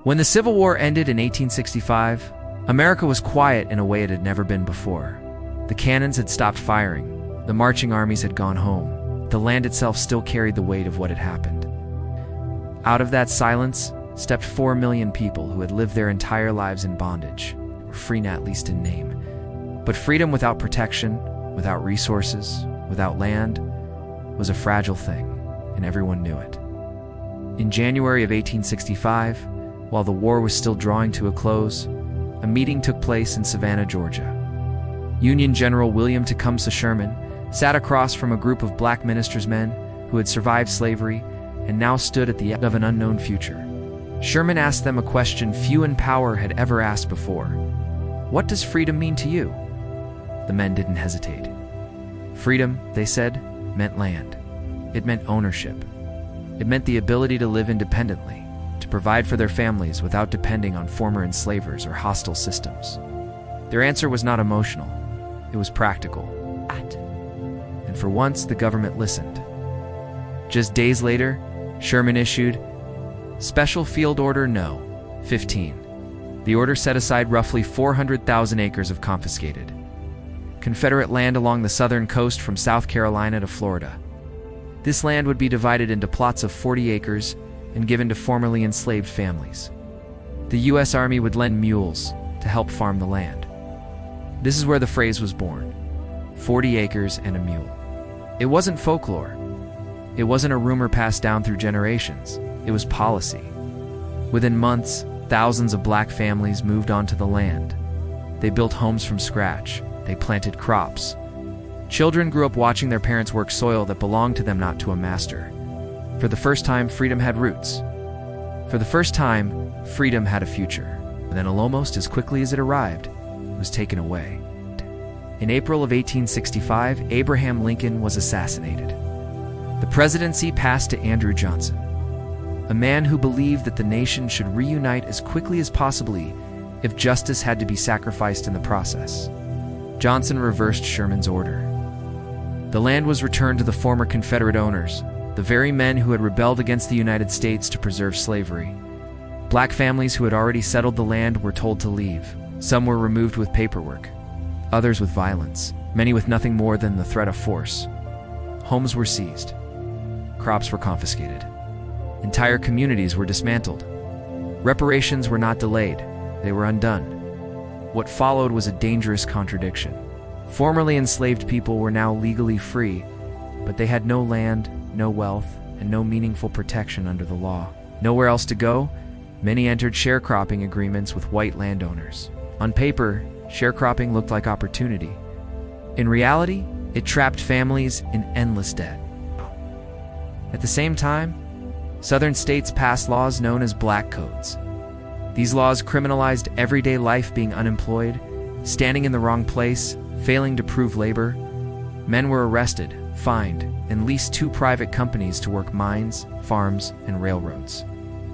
When the Civil War ended in 1865, America was quiet in a way it had never been before. The cannons had stopped firing, the marching armies had gone home, the land itself still carried the weight of what had happened. Out of that silence stepped 4 million people who had lived their entire lives in bondage, or free at least in name. But freedom without protection, without resources, without land, was a fragile thing, and everyone knew it. In January of 1865, while the war was still drawing to a close, a meeting took place in Savannah, Georgia. Union General William Tecumseh Sherman sat across from a group of black ministers' men who had survived slavery and now stood at the end of an unknown future. Sherman asked them a question few in power had ever asked before. "What does freedom mean to you?" The men didn't hesitate. Freedom, they said, meant land. It meant ownership. It meant the ability to live independently, to provide for their families without depending on former enslavers or hostile systems. Their answer was not emotional. It was practical. And for once, the government listened. Just days later, Sherman issued Special Field Order No. 15. The order set aside roughly 400,000 acres of confiscated Confederate land along the southern coast from South Carolina to Florida. This land would be divided into plots of 40 acres and given to formerly enslaved families. The U.S. Army would lend mules to help farm the land. This is where the phrase was born: 40 acres and a mule. It wasn't folklore. It wasn't a rumor passed down through generations. It was policy. Within months, thousands of black families moved onto the land. They built homes from scratch. They planted crops. Children grew up watching their parents work soil that belonged to them, not to a master. For the first time, freedom had roots. For the first time, freedom had a future. But then almost as quickly as it arrived, it was taken away. In April of 1865, Abraham Lincoln was assassinated. The presidency passed to Andrew Johnson, a man who believed that the nation should reunite as quickly as possible if justice had to be sacrificed in the process. Johnson reversed Sherman's order. The land was returned to the former Confederate owners, the very men who had rebelled against the United States to preserve slavery. Black families who had already settled the land were told to leave. Some were removed with paperwork, others with violence, many with nothing more than the threat of force. Homes were seized. Crops were confiscated. Entire communities were dismantled. Reparations were not delayed, they were undone. What followed was a dangerous contradiction. Formerly enslaved people were now legally free, but they had no land, no wealth, and no meaningful protection under the law. Nowhere else to go, many entered sharecropping agreements with white landowners. On paper, sharecropping looked like opportunity. In reality, it trapped families in endless debt. At the same time, Southern states passed laws known as black codes. These laws criminalized everyday life: being unemployed, standing in the wrong place, failing to prove labor. Men were arrested, fined, and leased to private companies to work mines, farms, and railroads.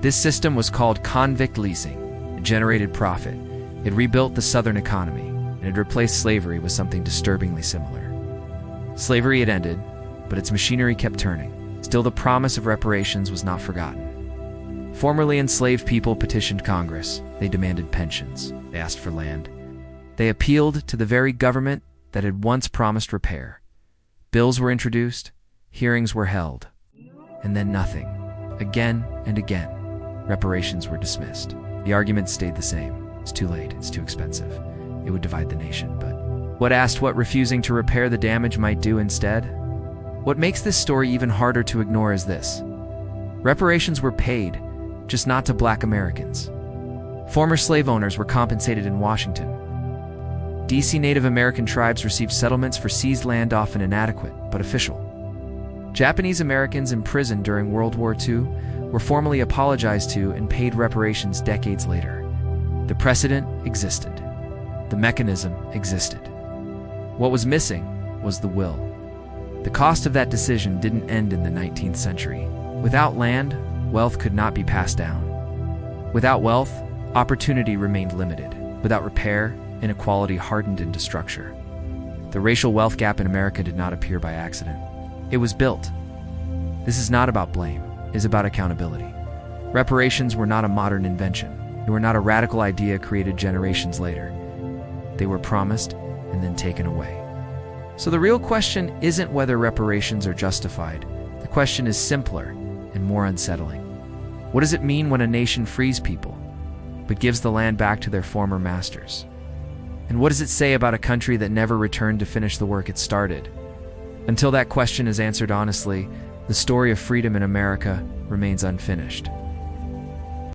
This system was called convict leasing. It generated profit. It rebuilt the Southern economy, and it replaced slavery with something disturbingly similar. Slavery had ended, but its machinery kept turning. Still, the promise of reparations was not forgotten. Formerly enslaved people petitioned Congress. They demanded pensions. They asked for land. They appealed to the very government that had once promised repair. Bills were introduced. Hearings were held. And then nothing. Again and again, reparations were dismissed. The argument stayed the same. It's too late. It's too expensive. It would divide the nation. But what refusing to repair the damage might do instead? What makes this story even harder to ignore is this. Reparations were paid, just not to black Americans. Former slave owners were compensated in Washington. DC Native American tribes received settlements for seized land, often inadequate, but official. Japanese Americans imprisoned during World War II were formally apologized to and paid reparations decades later. The precedent existed. The mechanism existed. What was missing was the will. The cost of that decision didn't end in the 19th century. Without land, wealth could not be passed down. Without wealth, opportunity remained limited. Without repair, inequality hardened into structure. The racial wealth gap in America did not appear by accident. It was built. This is not about blame. It is about accountability. Reparations were not a modern invention. They were not a radical idea created generations later. They were promised and then taken away. So the real question isn't whether reparations are justified. The question is simpler and more unsettling. What does it mean when a nation frees people, but gives the land back to their former masters? And what does it say about a country that never returned to finish the work it started? Until that question is answered honestly, the story of freedom in America remains unfinished.